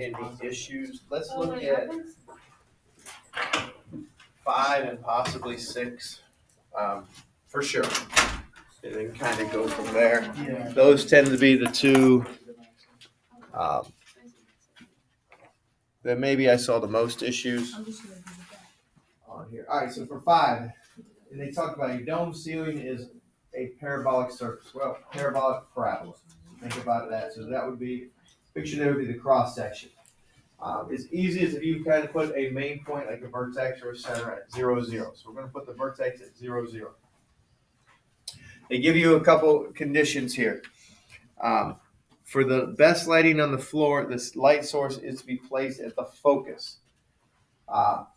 any issues. Let's look at 5 and possibly 6, for sure, and then kind of go from there. Yeah. Those tend to be the two that maybe I saw the most issues on here. All right, so for 5, and they talk about your dome ceiling is a parabolic surface. Well, parabolic parabola. Think about that. So that would be, picture there would be the cross section. As easy as if you kind of put a main point like a vertex or a center at 0, 0. So we're going to put the vertex at 0, 0. They give you a couple conditions here. For the best lighting on the floor, this light source is to be placed at the focus.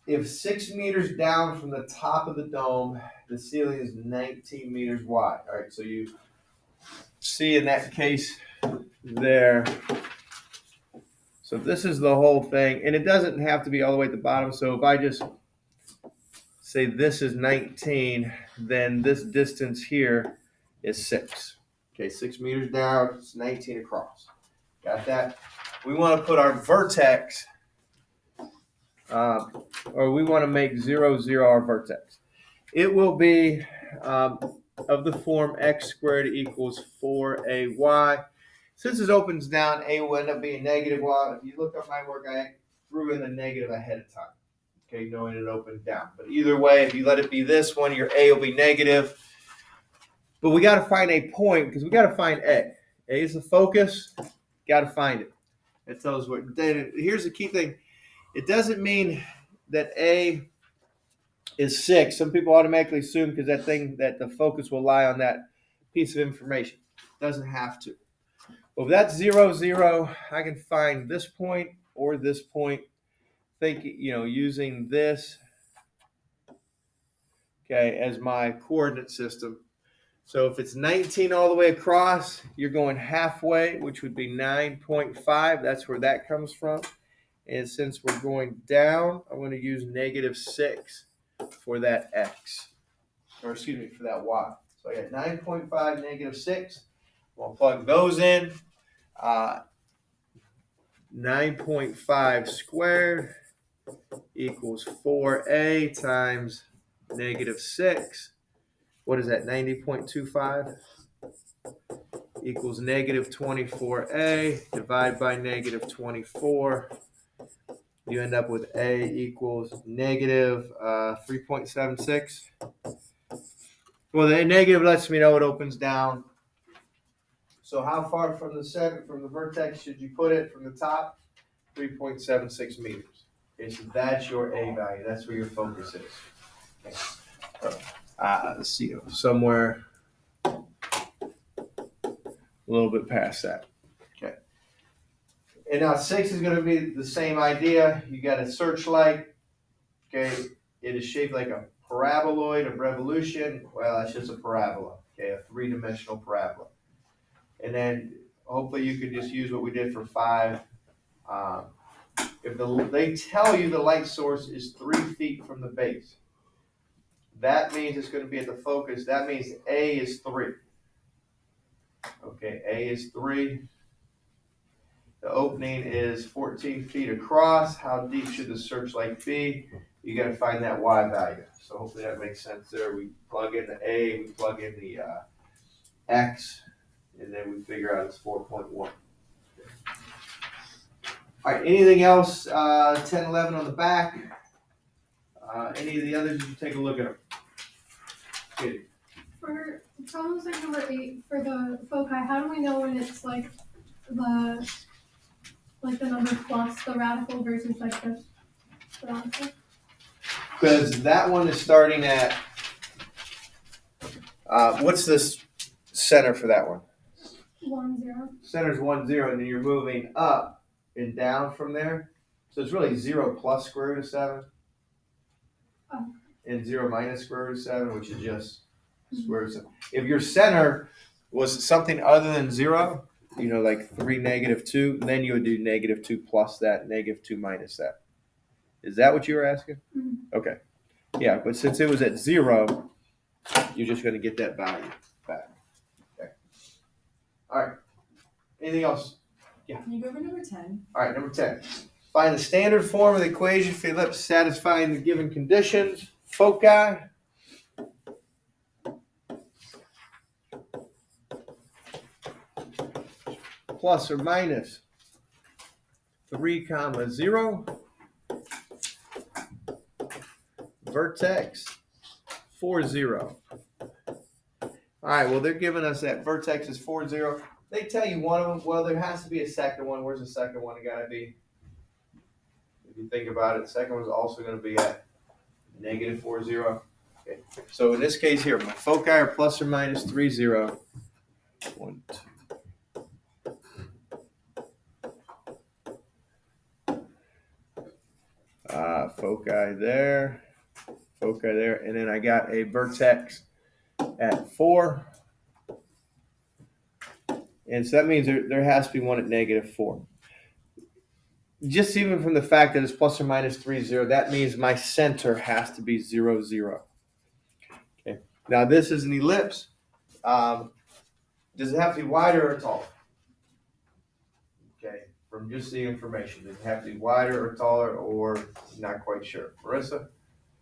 If 6 meters down from the top of the dome, the ceiling is 19 meters wide. All right, so you see in that case there. So this is the whole thing, and it doesn't have to be all the way at the bottom. So if I just say this is 19, then this distance here is 6. Okay, 6 meters down, it's 19 across. Got that? We want to put our vertex, or we want to make 0, 0 our vertex. It will be of the form x squared equals 4ay. Since it opens down, a will end up being negative y. If you look up my work, I threw in the negative ahead of time, okay, knowing it opened down. But either way, if you let it be this one, your a will be negative. But we got to find a point because we got to find a. A is the focus. Got to find it. That tells what. Then here's the key thing. It doesn't mean that a is 6. Some people automatically assume because that thing that the focus will lie on that piece of information. It doesn't have to. Well, if that's 0, 0, I can find this point or this point. Think, using this, okay, as my coordinate system. So if it's 19 all the way across, you're going halfway, which would be 9.5. That's where that comes from. And since we're going down, I'm going to use -6 for that x, or excuse me, for that y. So I got 9.5, -6. We'll plug those in. 9.5 squared equals 4a times -6. What is that? 90.25 equals -24a. Divide by -24. You end up with a equals -3.76. Well, the negative lets me know it opens down. So how far from the center, from the vertex, should you put it from the top? 3.76 meters. Okay, so that's your a value. That's where your focus is. Okay. Let's see, somewhere a little bit past that. Okay. And now 6 is going to be the same idea. You got a searchlight. Okay, it is shaped like a paraboloid of revolution. Well, that's just a parabola. Okay, a 3-dimensional parabola. And then hopefully you can just use what we did for 5. If they tell you the light source is 3 feet from the base, that means it's going to be at the focus. That means A is 3. Okay, A is 3. The opening is 14 feet across. How deep should the searchlight be? You got to find that y value. So hopefully that makes sense there. We plug in the A, we plug in the x, and then we figure out it's 4.1. All right, anything else? 10, 11 on the back. Any of the others, you take a look at them. Okay. For problems like number 8, for the foci, how do we know when it's like the number plus the radical versus like the radical? Because that one is starting at, what's this center for that one? 1, 0. Center's 1, 0, and then you're moving up and down from there. So it's really 0 plus square root of 7. Oh. And 0 minus square root of 7, which is just square root of 7. If your center was something other than 0, like 3, -2, then you would do -2 plus that, -2 minus that. Is that what you were asking? Mm-hmm. Okay. Yeah, but since it was at 0, you're just going to get that value back. Okay. All right. Anything else? Can you go over number 10? All right, number 10. Find the standard form of the equation for the ellipse satisfying the given conditions. Foci. Plus or minus 3, 0. Vertex 4, 0. All right, well, they're giving us that vertex is 4, 0. They tell you one of them. Well, there has to be a second one. Where's the second one? It got to be. If you think about it, the second one's also going to be at negative 4, 0. Okay. So in this case here, my foci are plus or minus 3, 0. 1, 2. Foci there. Foci there. And then I got a vertex at 4. And so that means there has to be one at negative 4. Just even from the fact that it's plus or minus 3, 0, that means my center has to be 0, 0. Okay. Now this is an ellipse. Does it have to be wider or taller? Okay. From just the information, does it have to be wider or taller, or not quite sure? Marissa?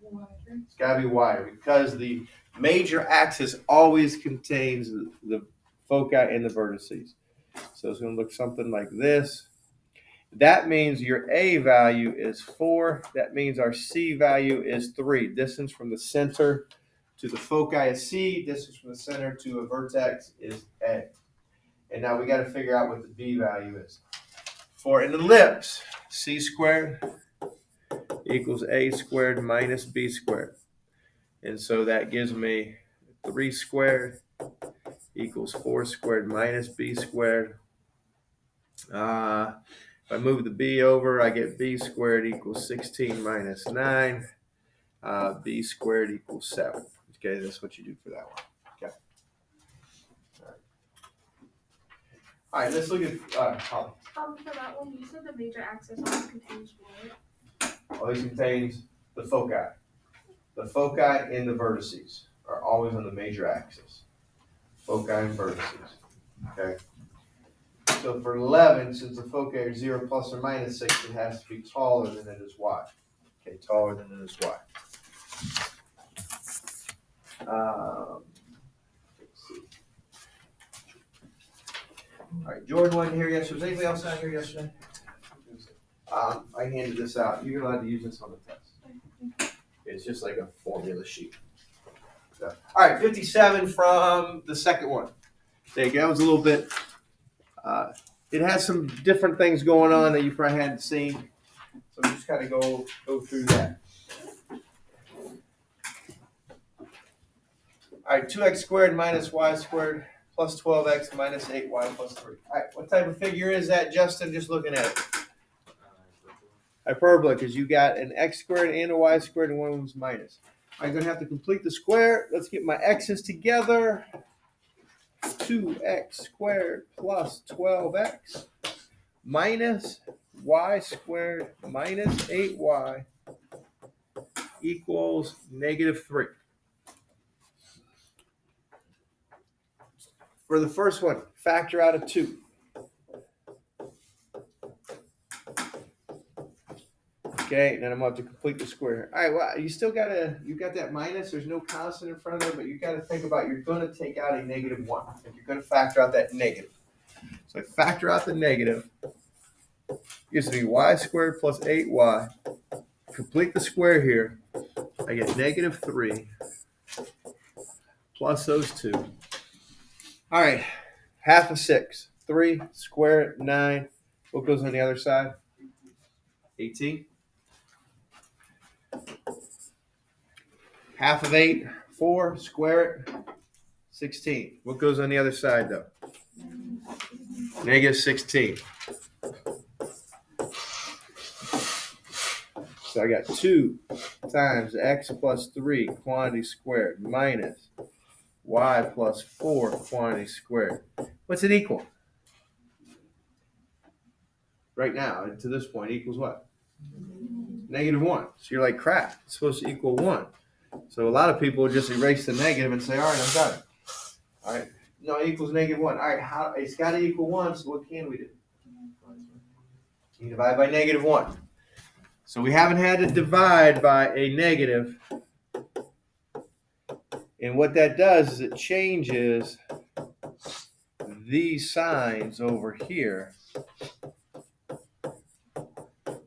Wider. It's got to be wider because the major axis always contains the foci and the vertices. So it's going to look something like this. That means your A value is 4. That means our C value is 3. Distance from the center to the foci is C. Distance from the center to a vertex is A. And now we got to figure out what the B value is. For an ellipse, C squared equals A squared minus B squared. And so that gives me 3 squared equals 4 squared minus B squared. If I move the B over, I get B squared equals 16 minus 9. B squared equals 7. Okay, that's what you do for that one. Okay. All right, let's look at Holly. For that one, you said the major axis always contains what? Always contains the foci. The foci and the vertices are always on the major axis. Foci and vertices. Okay. So for 11, since the foci are 0 plus or minus 6, it has to be taller than it is y. Okay, taller than it is y. Let's see. All right, Jordan wasn't here yesterday. Was anybody else out here yesterday? I handed this out. You're allowed to use this on the test. It's just like a formula sheet. So, all right, 57 from the second one. There you go. It was a little bit. It has some different things going on that you probably hadn't seen. So just kind of go through that. All right, 2x squared minus y squared plus 12x minus 8y plus 3. All right, what type of figure is that, Justin? Just looking at it. Hyperbola, because you got an x squared and a y squared, and one of them's minus. I'm going to have to complete the square. Let's get my x's together. 2x squared plus 12x minus y squared minus 8y equals negative 3. For the first one, factor out a 2. Okay, and then I'm going to have to complete the square. All right, well, you got that minus. There's no constant in front of there, but you got to think about, you're going to take out a negative 1. And you're going to factor out that negative. So I factor out the negative. Gives me y squared plus 8y. Complete the square here. I get negative 3 plus those 2. All right, half of 6. 3 squared 9. What goes on the other side? 18. Half of 8, 4, square it, 16. What goes on the other side, though? Negative 16. So I got 2 times x plus 3 quantity squared minus y plus 4 quantity squared. What's it equal? Right now, to this point, equals what? Negative 1. So you're like, crap, it's supposed to equal 1. So a lot of people just erase the negative and say, all right, I'm done. All right. No, it equals negative 1. All right, it's got to equal 1, so what can we do? You divide by -1. So we haven't had to divide by a negative. And what that does is it changes these signs over here.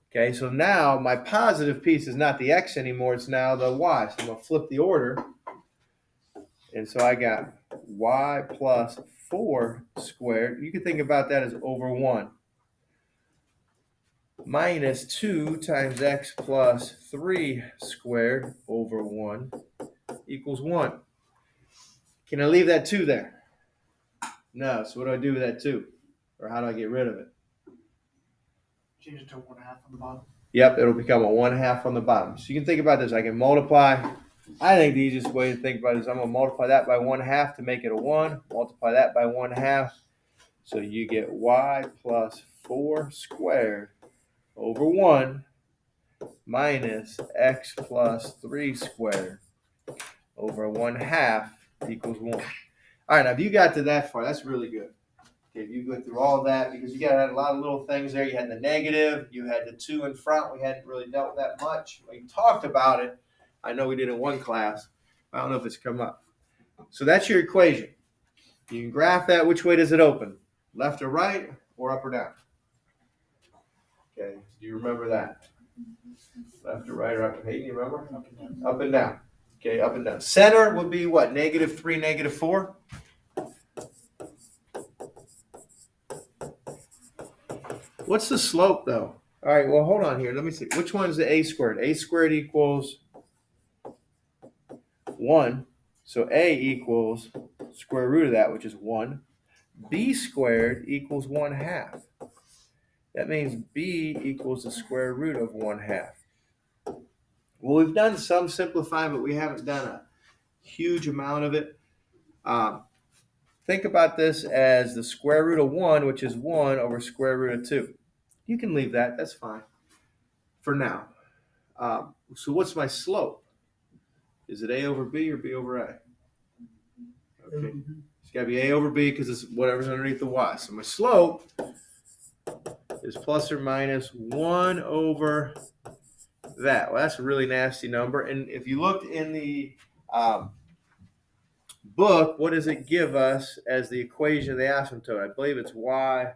Okay, so now my positive piece is not the x anymore, it's now the y. So I'm going to flip the order. And so I got y plus 4 squared. You can think about that as over 1. Minus 2 times x plus 3 squared over 1 equals 1. Can I leave that 2 there? No. So what do I do with that 2? Or how do I get rid of it? Change it to 1/2 on the bottom. Yep, it'll become a 1/2 on the bottom. So you can think about this. I can multiply. I think the easiest way to think about it is I'm going to multiply that by 1/2 to make it a 1. Multiply that by 1/2. So you get y plus 4 squared over 1 minus x plus 3 squared over 1/2 equals 1. All right, now if you got to that far, that's really good. Okay, if you go through all that, because you got a lot of little things there. You had the negative, you had the 2 in front. We hadn't really dealt with that much. We talked about it. I know we did in one class. I don't know if it's come up. So that's your equation. You can graph that. Which way does it open? Left or right, or up or down? Okay, do you remember that? Left or right or up? Hayden, you remember? Up and down. Up and down. Okay, up and down. Center would be what? -3, -4? What's the slope, though? All right, well, hold on here. Let me see. Which one is the a squared? A squared equals 1. So a equals square root of that, which is 1. B squared equals 1/2. That means b equals the square root of 1/2. Well, we've done some simplifying, but we haven't done a huge amount of it. Think about this as the square root of 1, which is 1 over square root of 2. You can leave that. That's fine for now. So what's my slope? Is it a over b or b over a? Okay. It's got to be a over b because it's whatever's underneath the y. So my slope is plus or minus 1 over that. Well, that's a really nasty number. And if you looked in the book, what does it give us as the equation of the asymptote? I believe it's y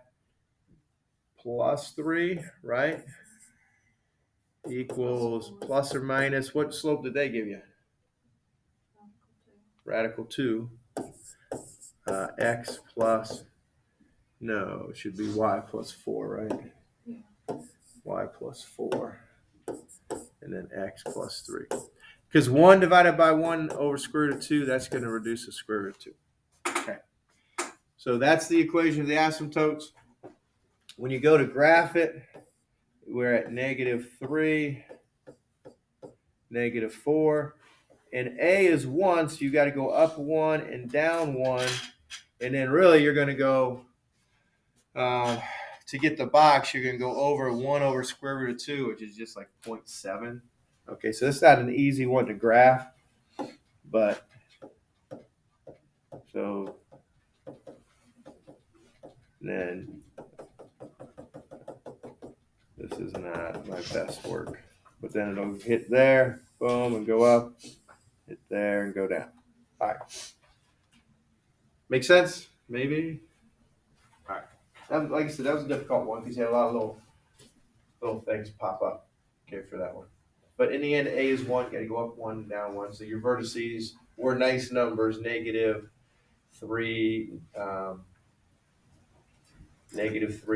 plus 3, right? Equals plus or minus. What slope did they give you? Radical 2. X plus, no, it should be y plus 4, right? Yeah. Y plus 4. And then x plus 3. Because 1 divided by 1 over square root of 2, that's going to reduce the square root of 2. Okay. So that's the equation of the asymptotes. When you go to graph it, we're at -3, -4. And a is 1, so you got to go up 1 and down 1. And then really you're going to go, to get the box, you're going to go over 1 over square root of 2, which is just like 0.7. Okay, so it's not an easy one to graph, but so then this is not my best work, but then it'll hit there, boom, and go up, hit there and go down. All right. Make sense? Maybe? All right. That, like I said, that was a difficult one because you had a lot of little things pop up, okay, for that one. But in the end, a is 1. You got to go up 1, down 1. So your vertices were nice numbers, -3, -3,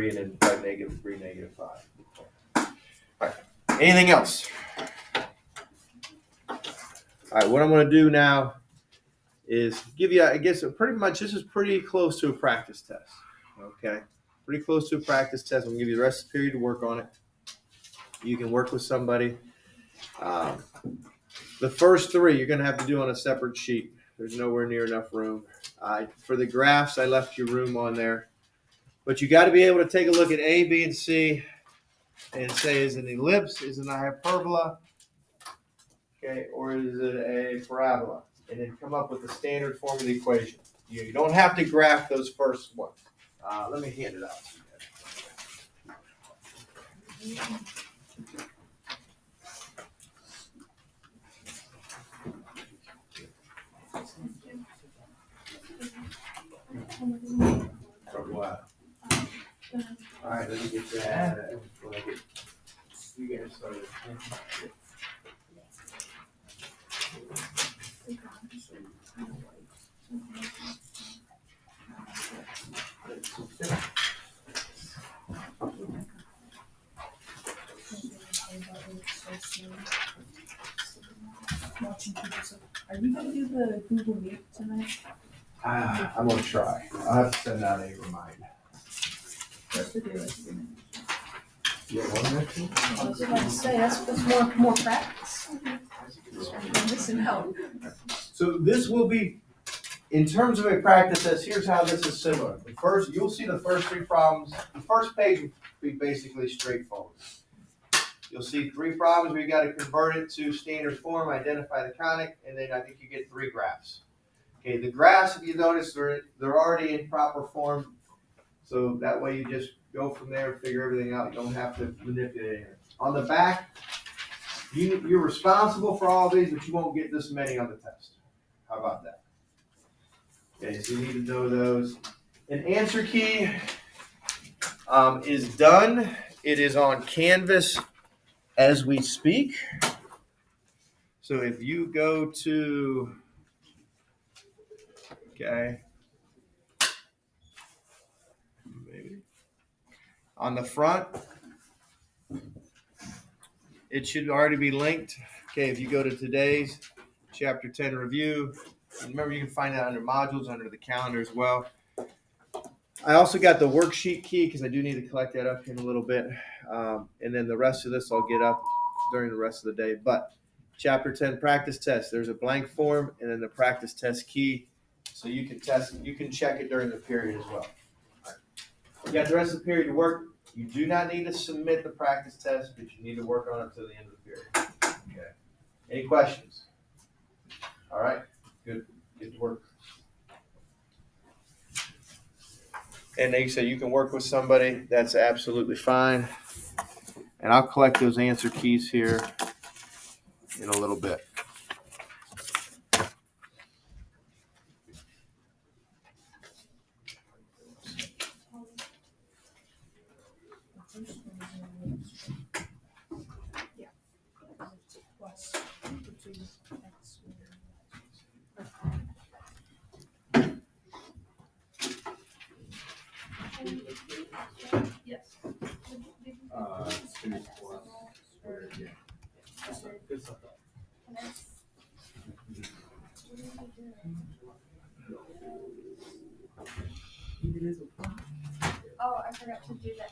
and then probably -3, -5. All right. Anything else? All right. What I'm going to do now is give you, I guess, pretty much, this is pretty close to a practice test. Okay. Pretty close to a practice test. I'm going to give you the rest of the period to work on it. You can work with somebody. The first 3 you're going to have to do on a separate sheet. There's nowhere near enough room. For the graphs, I left you room on there. But you got to be able to take a look at A, B, and C and say, is it an ellipse, is it a hyperbola, okay, or is it a parabola? And then come up with the standard form of the equation. You don't have to graph those first ones. Let me hand it out to you. From what? Alright, let me get that. When I get you guys started. Are you gonna do the Google Meet tonight? I'm gonna try. I'll have to send out a reminder. Just to do it. You have one next week? I was about to say, that's more practice. Listen out. So this will be, in terms of a practice test, here's how this is similar. The first, you'll see the first three problems. The first page will be basically straightforward. You'll see three problems where you gotta convert it to standard form, identify the conic, and then I think you get three graphs. Okay, the graphs, if you notice, they're already in proper form. So that way you just go from there and figure everything out. You don't have to manipulate it. On the back, you're responsible for all these, but you won't get this many on the test. How about that? Okay, so you need to know those. An answer key is done. It is on Canvas as we speak. So if you go to, okay, maybe on the front, it should already be linked. Okay, if you go to today's chapter 10 review, remember you can find that under modules, under the calendar as well. I also got the worksheet key because I do need to collect that up in a little bit. And then the rest of this I'll get up during the rest of the day. But chapter 10 practice test, there's a blank form and then the practice test key. So you can test, you can check it during the period as well. Right. You got the rest of the period to work. You do not need to submit the practice test, but you need to work on it to the end of the period. Okay. Any questions? All right. Good. Get to work. And they say you can work with somebody. That's absolutely fine. And I'll collect those answer keys here in a little bit. Yes. Good stuff. Oh, I forgot to do that.